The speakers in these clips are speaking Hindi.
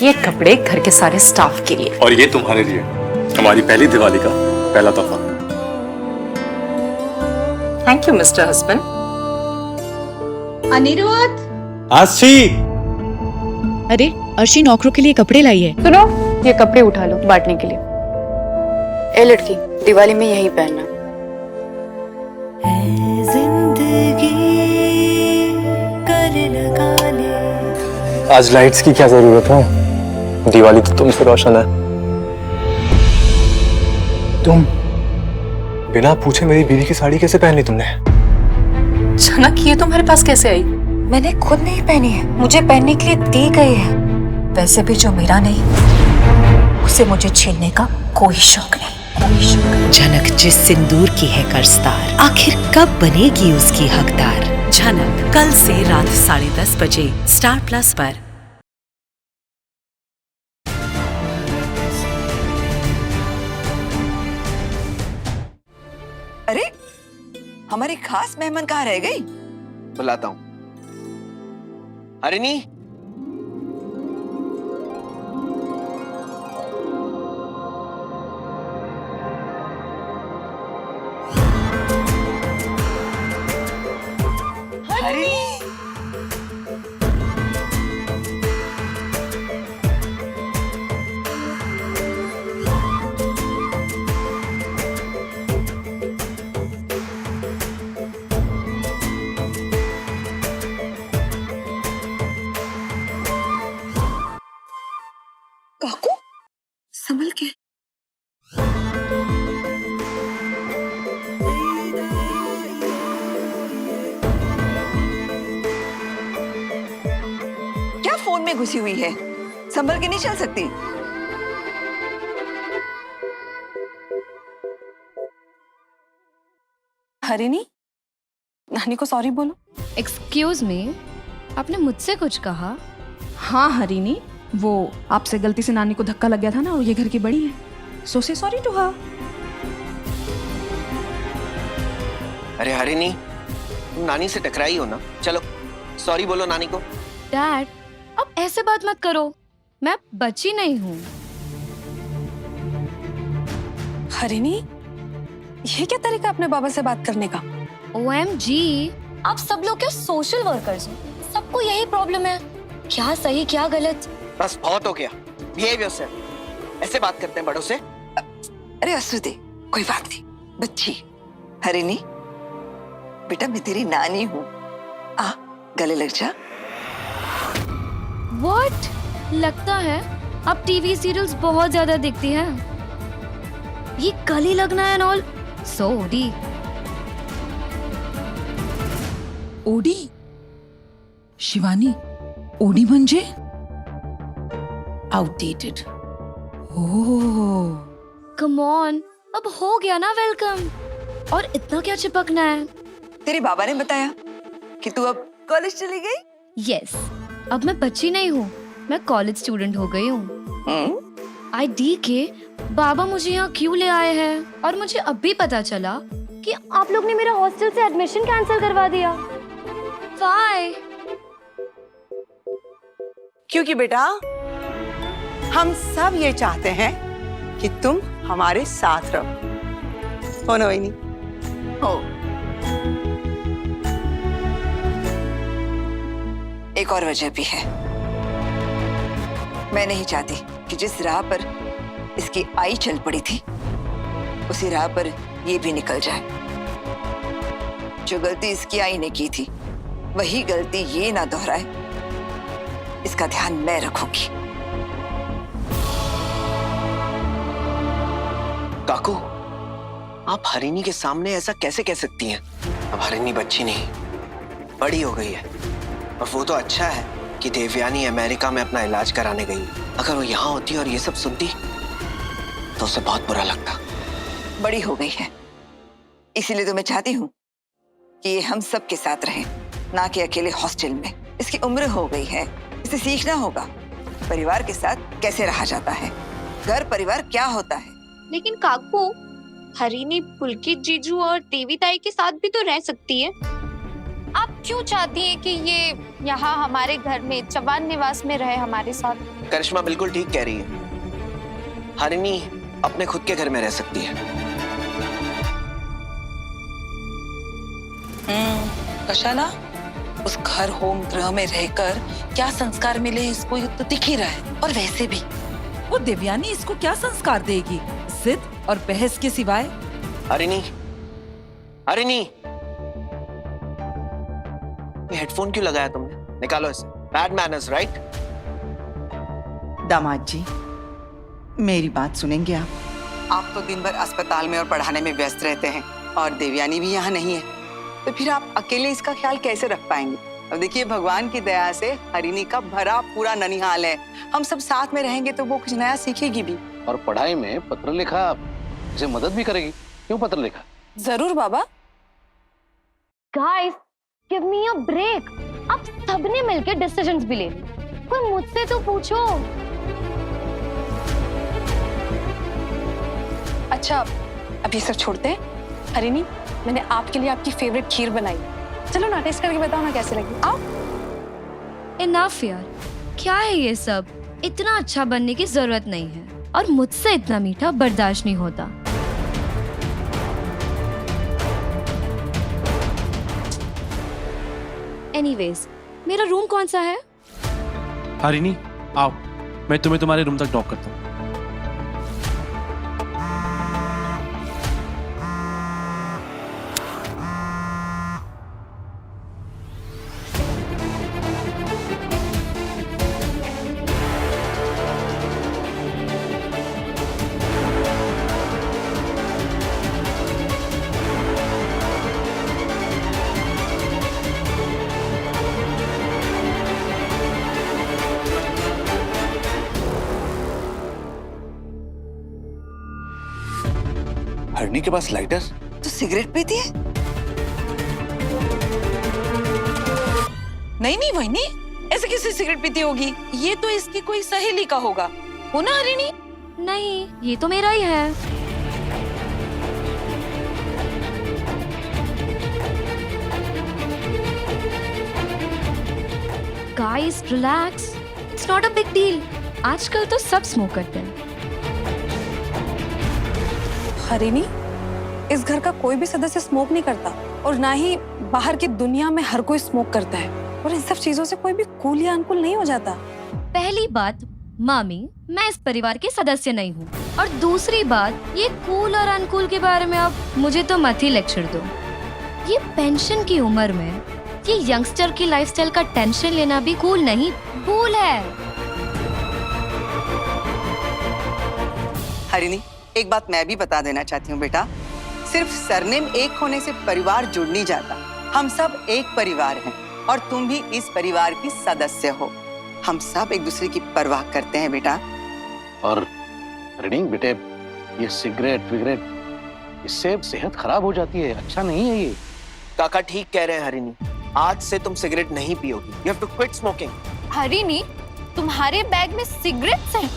ये कपड़े घर के सारे स्टाफ के लिए। और ये तुम्हारे लिए, हमारी पहली दिवाली का पहला तोहफा। Thank you mister husband. Anirudh. Aashi. अरे अर्शी नौकरों के लिए कपड़े लाई है। सुनो, ये कपड़े उठा लो बांटने के लिए। ए लड़की, दिवाली में यही पहनना। आज लाइट्स की क्या जरूरत है, दिवाली तो तुमसे रोशन है। तुम बिना पूछे मेरी बीवी की साड़ी कैसे पहन ली तुमने? जनक, ये तुम्हारे पास कैसे आई? मैंने खुद नहीं पहनी है, मुझे पहनने के लिए दी गई है। वैसे भी जो मेरा नहीं, उसे मुझे छीनने का कोई शौक नहीं। झनक जिस सिंदूर की है कर्जदार, आखिर कब बनेगी उसकी हकदार। झनक कल से रात 10:30 बजे स्टार प्लस पर। अरे हमारी खास मेहमान कहाँ रह गई? बुलाता हूँ। हरिणी, काकू संभल के। क्या फोन में घुसी हुई है? संभल के नहीं चल सकती? हरिणी, नानी को सॉरी बोलो। एक्सक्यूज मी, आपने मुझसे कुछ कहा? हाँ हरिणी, वो आपसे गलती से नानी को धक्का लग गया था ना, और ये घर की बड़ी है, सो से सॉरी टू हर। अरे हरिणी, तुम नानी से टकराई हो ना, चलो सॉरी बोलो नानी को। डैड, अब ऐसे बात मत करो, मैं बच्ची नहीं हूँ। हरिणी, ये क्या तरीका अपने बाबा से बात करने का? OMG, आप सब लोग क्या सोशल वर्कर्स हो? सबको यही प्रॉब्लम है, क्या सही क्या गलत। बस बहुत हो गया, बिहेव योरसेल्फ। ऐसे बात करते हैं बड़ों से? अरे असुदे, कोई बात नहीं, बच्ची। हरिणी बेटा, मैं तेरी नानी हूँ, आ गले लग जा। What? लगता है आप टीवी सीरियल्स बहुत ज्यादा देखती हैं। ये गली लगना है all. Sorry. OD? Shivani, OD म्हणजे आउटडेटेड। ओह, कम ऑन, अब हो गया ना वेलकम, और इतना क्या चिपकना है? तेरे बाबा ने बताया कि तू अब कॉलेज चली गई? यस, अब मैं बच्ची नहीं हूँ, मैं कॉलेज स्टूडेंट हो गई हूँ। ID के बाबा मुझे यहाँ क्यों ले आए हैं, और मुझे अब भी पता चला कि आप लोग ने मेरा हॉस्टल से एडमिशन कैंसिल करवा दिया। Why? क्योंकि बेटा, हम सब ये चाहते हैं कि तुम हमारे साथ रहो। हो ना वहीनी? हो। एक और वजह भी है, मैं नहीं चाहती कि जिस राह पर इसकी आई चल पड़ी थी, उसी राह पर ये भी निकल जाए। जो गलती इसकी आई ने की थी, वही गलती ये ना दोहराए, इसका ध्यान मैं रखूंगी। काकू, आप हरिणी के सामने ऐसा कैसे कह सकती हैं? अब हरिणी बच्ची नहीं, बड़ी हो गई है। और वो तो अच्छा है कि देवयानी अमेरिका में अपना इलाज कराने गई। अगर वो यहाँ होती और ये सब सुनती तो उसे बहुत बुरा लगता। बड़ी हो गई है, इसीलिए तो मैं चाहती हूँ कि ये हम सब के साथ रहे, ना कि अकेले हॉस्टल में। इसकी उम्र हो गई है, इसे सीखना होगा परिवार के साथ कैसे रहा जाता है, घर परिवार क्या होता है। लेकिन काकू, हरिणी पुलकित जीजू और देवी ताई के साथ भी तो रह सकती है। आप क्यों चाहती हैं कि ये यहाँ हमारे घर में चबान निवास में रहे हमारे साथ? करिश्मा बिल्कुल ठीक कह रही है। हरिणी अपने खुद के घर में रह सकती है। कशा ना, उस घर होम गृह में रहकर क्या संस्कार मिले इसको ये तो दिख ही रहा है। और वैसे भी वो देवयानी इसको क्या संस्कार देगी, जिद और बहस के सिवाय? हरिणी, हरिणी, ये हेडफोन क्यों लगाया तुमने? निकालो इसे। Bad manners, right? दामाद जी, मेरी बात सुनेंगे आप? आप तो दिन भर अस्पताल में और पढ़ाने में व्यस्त रहते हैं और देवयानी भी यहाँ नहीं है, तो फिर आप अकेले इसका ख्याल कैसे रख पाएंगे? अब देखिए, भगवान की दया से हरिणी का भरा पूरा ननिहाल है। हम सब साथ में रहेंगे तो वो कुछ नया सीखेगी भी। और पढ़ाई में पत्र लिखा इसे मदद भी करेगी। क्यों पत्र लिखा? जरूर बाबा। Guys, give me a break. आप सबने मिलकर डिसीजंस भी ले ली, कोई मुझसे तो पूछो। अच्छा, अब ये सब छोड़ते हैं। हरिणी, मैंने आपके लिए आपकी फेवरेट खीर बनाई। चलो ना, टेस्ट करके बताओ ना कैसी लगी। आओ। इनफ यार, क्या है ये सब? इतना अच्छा बनने की जरूरत नहीं है और मुझसे इतना मीठा बर्दाश्त नहीं होता। एनीवेज, मेरा रूम कौन सा है? हरिणी आओ, मैं तुम्हें तुम्हारे रूम तक ड्रॉप करता हूँ। हरणी के पास लाइटर? तो सिगरेट पीती है? नहीं नहीं वहीनी, ऐसे कैसे सिगरेट पीती होगी? ये तो इसकी कोई सहेली का होगा, हो ना हरिणी? नहीं, ये तो मेरा ही है। Guys relax, it's not a big deal. आजकल तो सब स्मोक करते हैं। हरिणी, इस घर का कोई भी सदस्य स्मोक नहीं करता और ना ही बाहर की दुनिया में हर कोई स्मोक करता है, और इन सब चीजों से कोई भी कूल या अनकूल नहीं हो जाता। पहली बात, मामी, मैं इस परिवार के सदस्य नहीं हूँ, और दूसरी बात, ये कूल और अनकूल के बारे में अब मुझे तो मत ही लेक्चर दो। ये पेंशन की उम्र में ये यंगस्टर की लाइफस्टाइल का टेंशन लेना भी कूल नहीं, कूल है। हरिणी, एक बात मैं भी बता देना चाहती हूँ बेटा, सिर्फ सरनेम एक होने से परिवार जुड़ नहीं जाता। हम सब एक परिवार हैं और तुम भी इस परिवार की सदस्य हो। हम सब एक दूसरे की परवाह करते हैं बेटा। और हरिणी बेटे, ये सिगरेट विगरेट, इससे सेहत खराब हो जाती है, अच्छा नहीं है ये। काका ठीक कह रहे हैं हरिणी, आज से तुम सिगरेट नहीं पियोगी। You have to quit smoking. हरिणी, तुम्हारे बैग में सिगरेट्स हैं?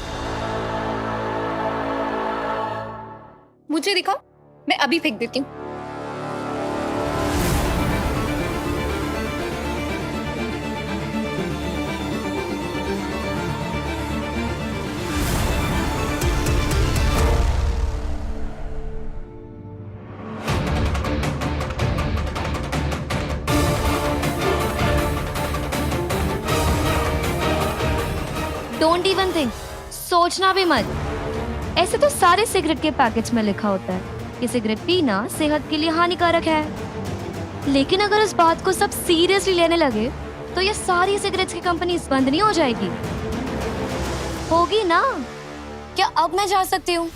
मुझे दिखाओ, मैं अभी फेंक देती हूँ। डोंट इवन थिंक, सोचना भी मत। ऐसे तो सारे सिगरेट के पैकेज में लिखा होता है कि सिगरेट पीना सेहत के लिए हानिकारक है, लेकिन अगर इस बात को सब सीरियसली लेने लगे तो ये सारी सिगरेट्स की कंपनी बंद नहीं हो जाएगी? होगी ना? क्या अब मैं जा सकती हूँ?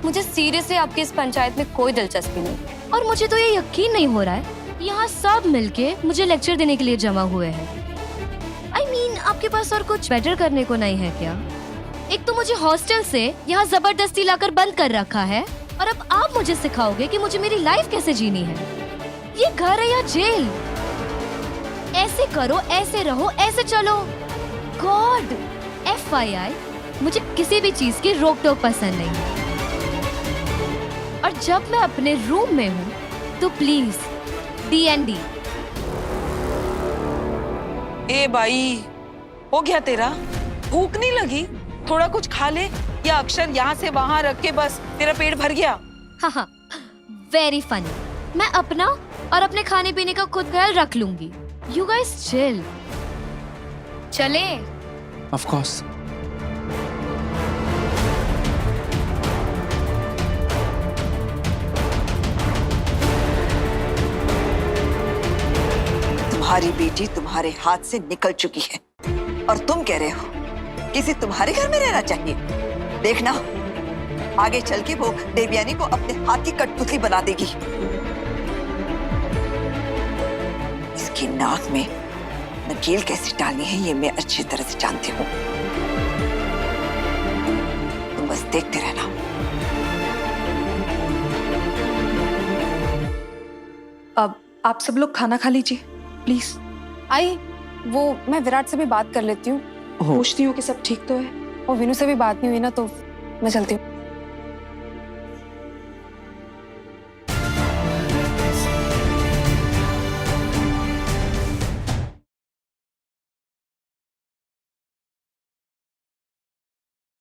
मुझे सीरियसली आपकी इस पंचायत में कोई दिलचस्पी नहीं, और मुझे तो ये यकीन नहीं हो रहा है यहाँ सब मिलके मुझे लेक्चर देने के लिए जमा हुए हैं। I mean, आपके पास और कुछ बेटर करने को नहीं है क्या? एक तो मुझे हॉस्टल से यहाँ जबरदस्ती लाकर बंद कर रखा है, और अब आप मुझे सिखाओगे कि मुझे मेरी लाइफ कैसे जीनी है। ये घर है या जेल? ऐसे करो, ऐसे रहो, ऐसे चलो। गॉड, FYI, मुझे किसी भी चीज की रोक टोक पसंद नहीं, और जब मैं अपने रूम में हूँ तो प्लीज D&D। ए भाई, हो गया तेरा? भूख नहीं लगी? थोड़ा कुछ खा ले, या अक्षर यहाँ से वहां रख के बस तेरा पेट भर गया? हाँ, वेरी फनी। मैं अपना और अपने खाने पीने का खुद ख्याल रख लूंगी। You guys chill. चले? Of course. तुम्हारी बेटी तुम्हारे हाथ से निकल चुकी है और तुम कह रहे हो किसी तुम्हारे घर में रहना चाहिए। देखना, आगे चल के वो देवयानी को अपने हाथ की कठपुतली बना देगी। इसकी नाक में नकेल कैसे डालनी है ये मैं अच्छी तरह से जानती हूँ। तुम बस देखते रहना। अब आप सब लोग खाना खा लीजिए प्लीज। आई, वो मैं विराट से भी बात कर लेती हूँ, पूछती हूँ कि सब ठीक तो है। और विनू से भी बात नहीं हुई ना, तो मैं चलती हूँ।